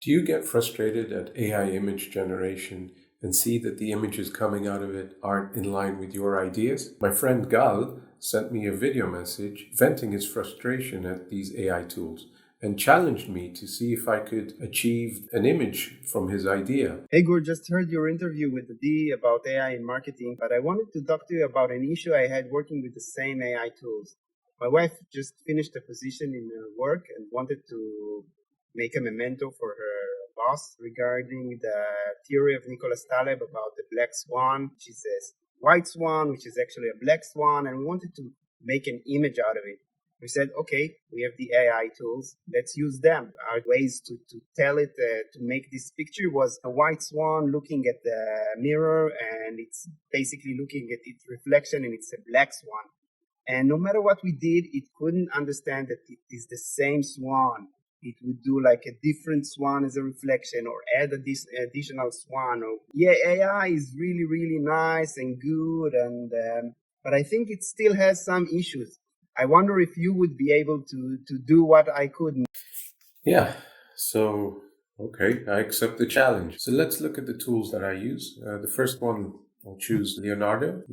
Do you get frustrated at AI image generation and see that the images coming out of it aren't in line with your ideas? My friend Gal sent me a video message venting his frustration at these AI tools and challenged me to see if I could achieve an image from his idea. Hey, Gur, just heard your interview with Dee about AI in marketing, but I wanted to talk to you about an issue I had working with the same AI tools. My wife just finished a position in her work and wanted to make a memento for her boss regarding the theory of Nicholas Taleb about the black swan, which is a white swan, which is actually a black swan, and we wanted to make an image out of it. We said, okay, we have the AI tools, let's use them. Our ways to tell it, to make this picture was a white swan looking at the mirror, and it's basically looking at its reflection, and it's a black swan. And no matter what we did, it couldn't understand that it is the same swan. It would do like a different swan as a reflection or add this additional swan. Or yeah, AI is really, really nice and good, but I think it still has some issues. I wonder if you would be able to do what I couldn't. Yeah, so, okay, I accept the challenge. So let's look at the tools that I use. The first one, I'll choose Leonardo.ai,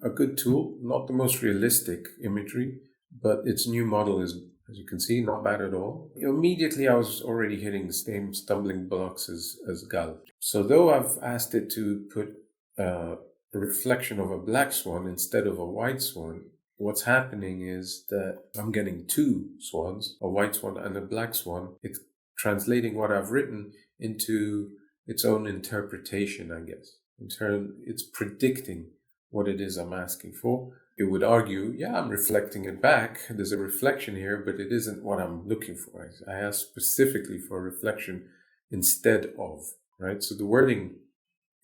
a good tool, not the most realistic imagery, but its new model is, as you can see, not bad at all. Immediately, I was already hitting the same stumbling blocks as Gal. So though I've asked it to put a reflection of a black swan instead of a white swan, what's happening is that I'm getting two swans, a white swan and a black swan. It's translating what I've written into its own interpretation, I guess. In turn, it's predicting what it is I'm asking for. It would argue, yeah, I'm reflecting it back. There's a reflection here, but it isn't what I'm looking for. I asked specifically for a reflection instead of, right? So the wording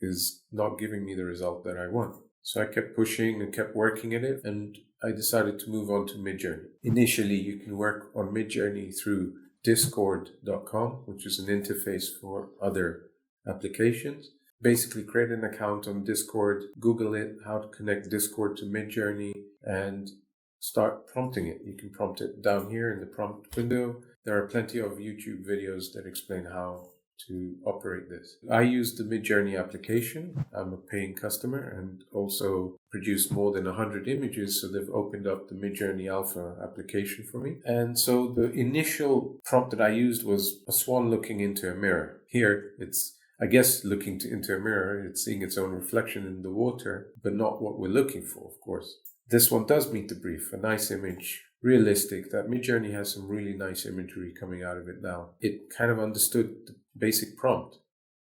is not giving me the result that I want. So I kept pushing and kept working at it, and I decided to move on to Midjourney. Initially, you can work on Midjourney through discord.com, which is an interface for other applications. Basically, create an account on Discord, Google it, how to connect Discord to Midjourney, and start prompting it. You can prompt it down here in the prompt window. There are plenty of YouTube videos that explain how to operate this. I use the Midjourney application. I'm a paying customer and also produced more than 100 images, so they've opened up the Midjourney Alpha application for me. And so the initial prompt that I used was a swan looking into a mirror. Here, it's, I guess, looking into a mirror, it's seeing its own reflection in the water, but not what we're looking for, of course. This one does meet the brief, a nice image, realistic. That Midjourney has some really nice imagery coming out of it now. It kind of understood the basic prompt.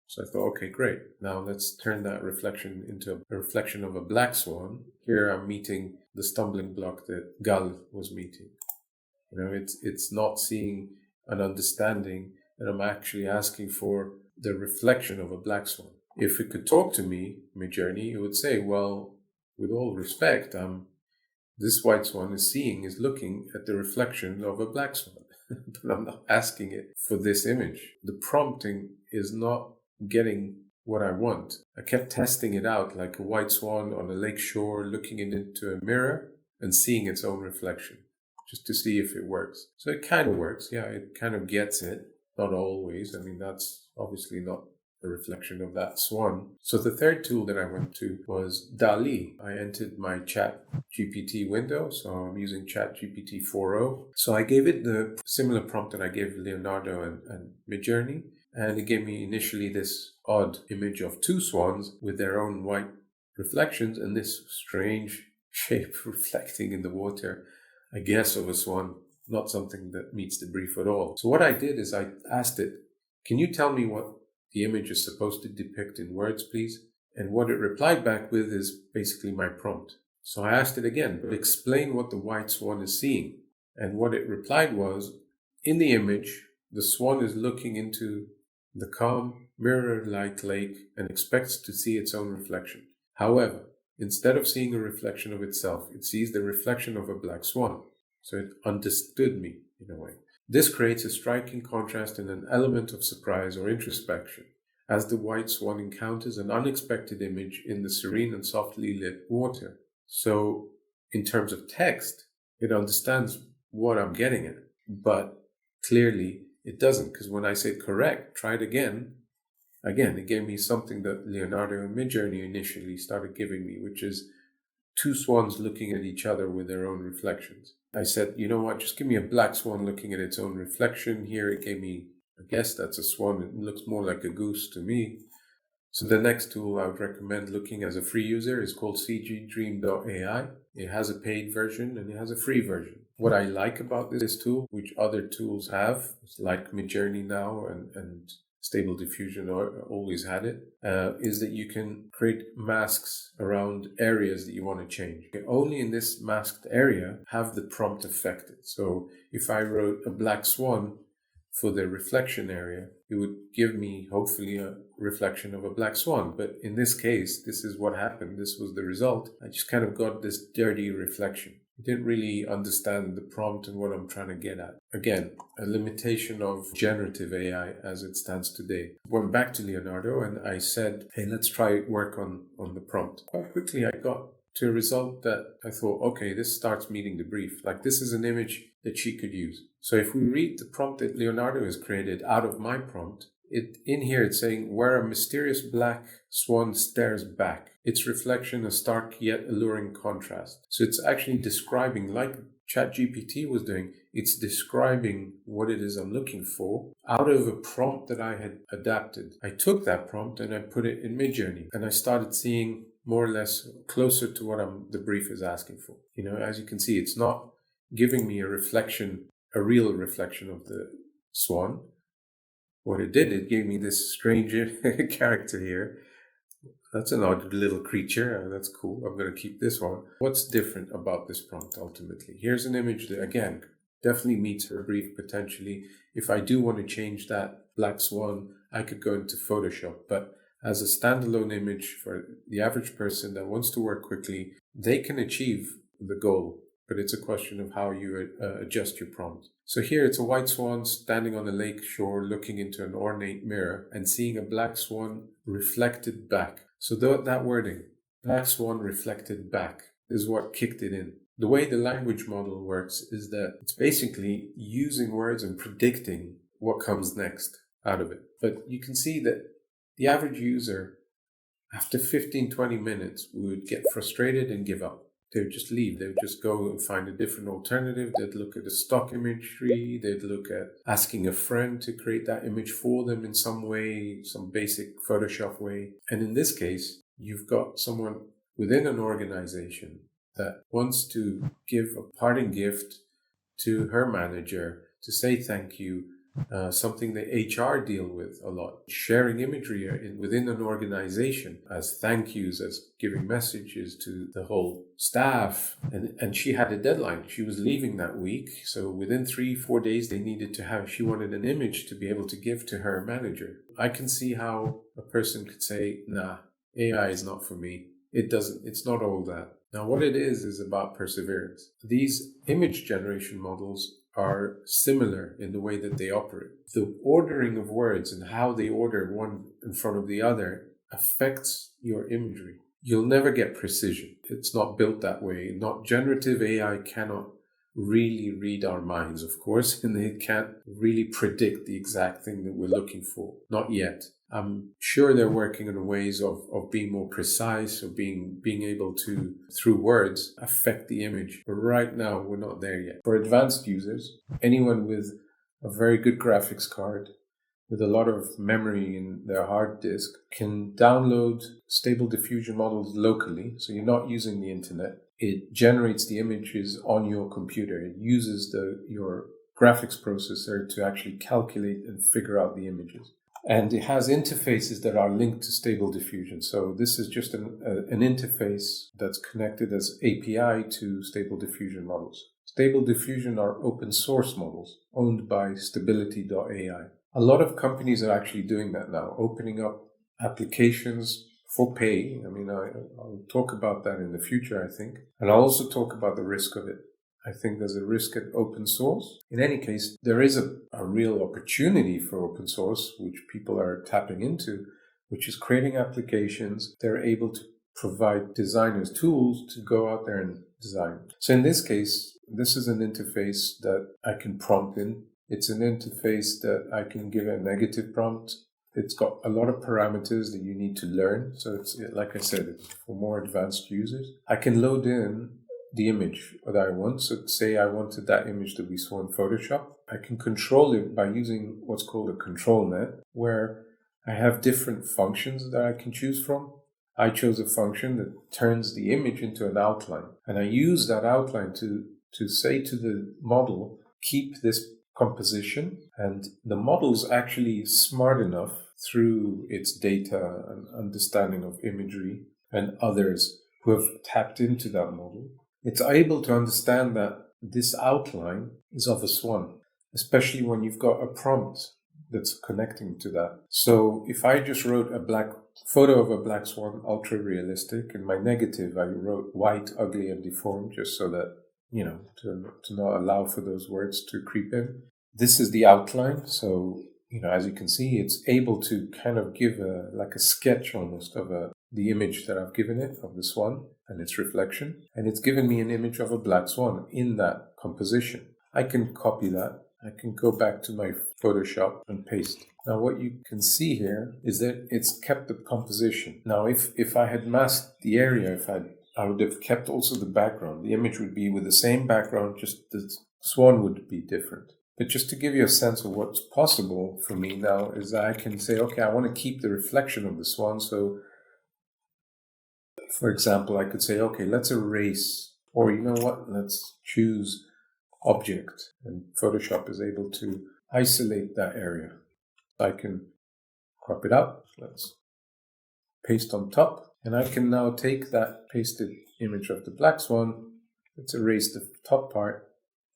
So I thought, okay, great. Now let's turn that reflection into a reflection of a black swan. Here I'm meeting the stumbling block that Gal was meeting. It's not seeing and understanding that I'm actually asking for the reflection of a black swan. If it could talk to me, Midjourney, it would say, well, with all respect, this white swan is looking at the reflection of a black swan. But I'm not asking it for this image. The prompting is not getting what I want. I kept testing it out like a white swan on a lake shore looking into a mirror and seeing its own reflection just to see if it works. So it kind of works. Yeah, it kind of gets it. Not always. I mean, that's obviously not a reflection of that swan. So the third tool that I went to was Dall-E. I entered my ChatGPT window, so I'm using ChatGPT 4.0. So I gave it the similar prompt that I gave Leonardo and Midjourney, and it gave me initially this odd image of two swans with their own white reflections and this strange shape reflecting in the water, I guess, of a swan. Not something that meets the brief at all. So what I did is I asked it, can you tell me what the image is supposed to depict in words, please? And what it replied back with is basically my prompt. So I asked it again, but explain what the white swan is seeing. And what it replied was, in the image, the swan is looking into the calm, mirror-like lake and expects to see its own reflection. However, instead of seeing a reflection of itself, it sees the reflection of a black swan. So it understood me in a way. This creates a striking contrast and an element of surprise or introspection as the white swan encounters an unexpected image in the serene and softly lit water. So in terms of text, it understands what I'm getting at, but clearly It doesn't, because when I say correct, try it again, it gave me something that Leonardo and Midjourney initially started giving me, which is two swans looking at each other with their own reflections. I said, you know what, just give me a black swan looking at its own reflection. Here it gave me, I guess that's a swan. It looks more like a goose to me. So the next tool I would recommend looking as a free user is called CGDream.ai. It has a paid version and it has a free version. What I like about this tool, which other tools have, like Midjourney now and Stable Diffusion always had it, is that you can create masks around areas that you want to change. You can only in this masked area have the prompt affected. So if I wrote a black swan for the reflection area, it would give me hopefully a reflection of a black swan. But in this case, this is what happened. This was the result. I just kind of got this dirty reflection. I didn't really understand the prompt and what I'm trying to get at. Again, a limitation of generative AI as it stands today. Went back to Leonardo and I said, hey, let's try work on the prompt. Quite quickly, I got to a result that I thought, okay, this starts meeting the brief. Like this is an image that she could use. So if we read the prompt that Leonardo has created out of my prompt, in here it's saying, where a mysterious black swan stares back, its reflection a stark yet alluring contrast. So it's actually describing, like ChatGPT was doing, it's describing what it is I'm looking for out of a prompt that I had adapted. I took that prompt and I put it in Midjourney and I started seeing more or less closer to what the brief is asking for. You know, as you can see, it's not giving me a real reflection of the swan. What it did, it gave me this strange character here. That's an odd little creature. That's cool. I'm going to keep this one. What's different about this prompt ultimately? Here's an image that, again, definitely meets her brief potentially. If I do want to change that black swan, I could go into Photoshop. But as a standalone image for the average person that wants to work quickly, they can achieve the goal. But it's a question of how you adjust your prompt. So here it's a white swan standing on a lake shore looking into an ornate mirror and seeing a black swan reflected back. So that wording, black swan reflected back, is what kicked it in. The way the language model works is that it's basically using words and predicting what comes next out of it. But you can see that the average user, after 15-20 minutes, would get frustrated and give up. They would just leave. They would just go and find a different alternative. They'd look at the stock imagery. They'd look at asking a friend to create that image for them in some way, some basic Photoshop way. And in this case, you've got someone within an organization that wants to give a parting gift to her manager to say thank you. Something that HR deal with a lot, sharing imagery within an organization as thank yous, as giving messages to the whole staff. And she had a deadline. She was leaving that week. So within 3-4 days, she wanted an image to be able to give to her manager. I can see how a person could say, nah, AI is not for me. It's not all that. Now, what it is about perseverance. These image generation models are similar in the way that they operate. The ordering of words and how they order one in front of the other affects your imagery. You'll never get precision. It's not built that way. Not generative AI cannot really read our minds, of course, and it can't really predict the exact thing that we're looking for. Not yet. I'm sure they're working on ways of being more precise, or being able to, through words, affect the image. But right now, we're not there yet. For advanced users, anyone with a very good graphics card, with a lot of memory in their hard disk, can download Stable Diffusion models locally, so you're not using the internet. It generates the images on your computer. It uses your graphics processor to actually calculate and figure out the images. And it has interfaces that are linked to Stable Diffusion. So this is just an interface that's connected as API to Stable Diffusion models. Stable Diffusion are open source models owned by Stability.ai. A lot of companies are actually doing that now, opening up applications for pay. I mean, I'll talk about that in the future, I think. And I'll also talk about the risk of it. I think there's a risk at open source. In any case, there is a real opportunity for open source, which people are tapping into, which is creating applications. They're able to provide designers tools to go out there and design. So in this case, this is an interface that I can prompt in. It's an interface that I can give a negative prompt. It's got a lot of parameters that you need to learn. So it's, like I said, it's for more advanced users. I can load in the image that I want. So say I wanted that image that we saw in Photoshop. I can control it by using what's called a control net, where I have different functions that I can choose from. I chose a function that turns the image into an outline. And I use that outline to say to the model, keep this composition. And the model's actually smart enough through its data and understanding of imagery and others who have tapped into that model. It's able to understand that this outline is of a swan, especially when you've got a prompt that's connecting to that. So if I just wrote a black photo of a black swan, ultra realistic, in my negative I wrote white, ugly, and deformed, just so that, to not allow for those words to creep in. This is the outline. So, as you can see, it's able to kind of give a sketch almost of the image that I've given it of the swan and its reflection. And it's given me an image of a black swan in that composition. I can copy that. I can go back to my Photoshop and paste. Now what you can see here is that it's kept the composition. Now if I had masked the area, I would have kept also the background. The image would be with the same background, just the swan would be different. But just to give you a sense of what's possible for me now is that I can say, okay, I want to keep the reflection of the swan. So for example, I could say, okay, let's erase, or you know what, let's choose object, and Photoshop is able to isolate that area. I can crop it out. Let's paste on top, and I can now take that pasted image of the black swan. Let's erase the top part,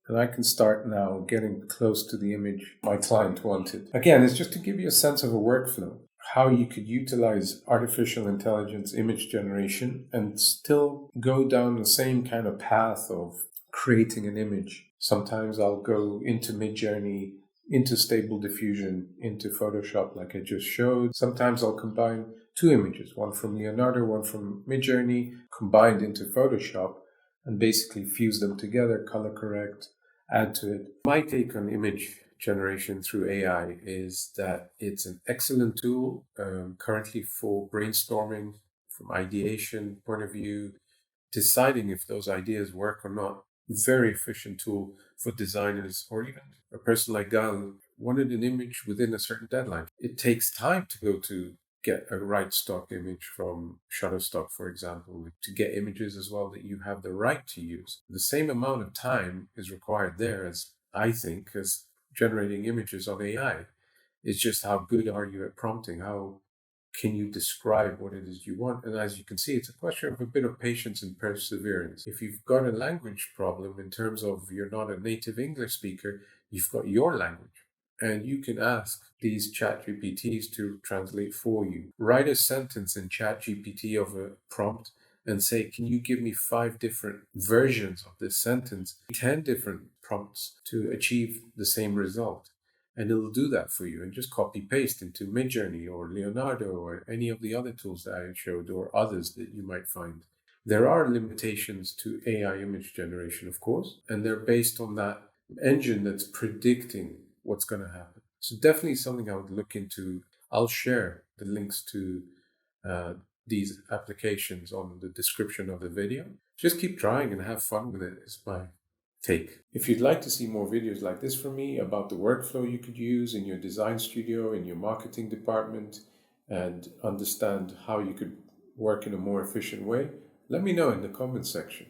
and I can start now getting close to the image my client wanted. Again, it's just to give you a sense of a workflow, how you could utilize artificial intelligence image generation and still go down the same kind of path of creating an image. Sometimes I'll go into Midjourney, into Stable Diffusion, into Photoshop like I just showed. Sometimes I'll combine two images, one from Leonardo, one from Midjourney, combined into Photoshop, and basically fuse them together, color correct, add to it. My take on image generation through AI is that it's an excellent tool currently for brainstorming, from ideation point of view, deciding if those ideas work or not. Very efficient tool for designers, or even a person like Gal wanted an image within a certain deadline. It takes time to go to get a right stock image from Shutterstock, for example, to get images as well that you have the right to use. The same amount of time is required there, as I think, as generating images on AI. It's just how good are you at prompting? How can you describe what it is you want? And as you can see, it's a question of a bit of patience and perseverance. If you've got a language problem in terms of you're not a native English speaker, you've got your language. And you can ask these ChatGPTs to translate for you. Write a sentence in ChatGPT of a prompt and say, can you give me 5 different versions of this sentence, 10 different prompts to achieve the same result? And it'll do that for you, and just copy paste into Midjourney or Leonardo or any of the other tools that I showed, or others that you might find. There are limitations to AI image generation, of course, and they're based on that engine that's predicting what's going to happen. So definitely something I would look into. I'll share the links to these applications on the description of the video. Just keep trying and have fun with it is my take. If you'd like to see more videos like this from me about the workflow you could use in your design studio, in your marketing department, and understand how you could work in a more efficient way, let me know in the comments section.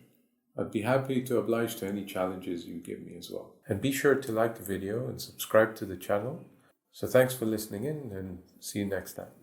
I'd be happy to oblige to any challenges you give me as well. And be sure to like the video and subscribe to the channel. So thanks for listening in, and see you next time.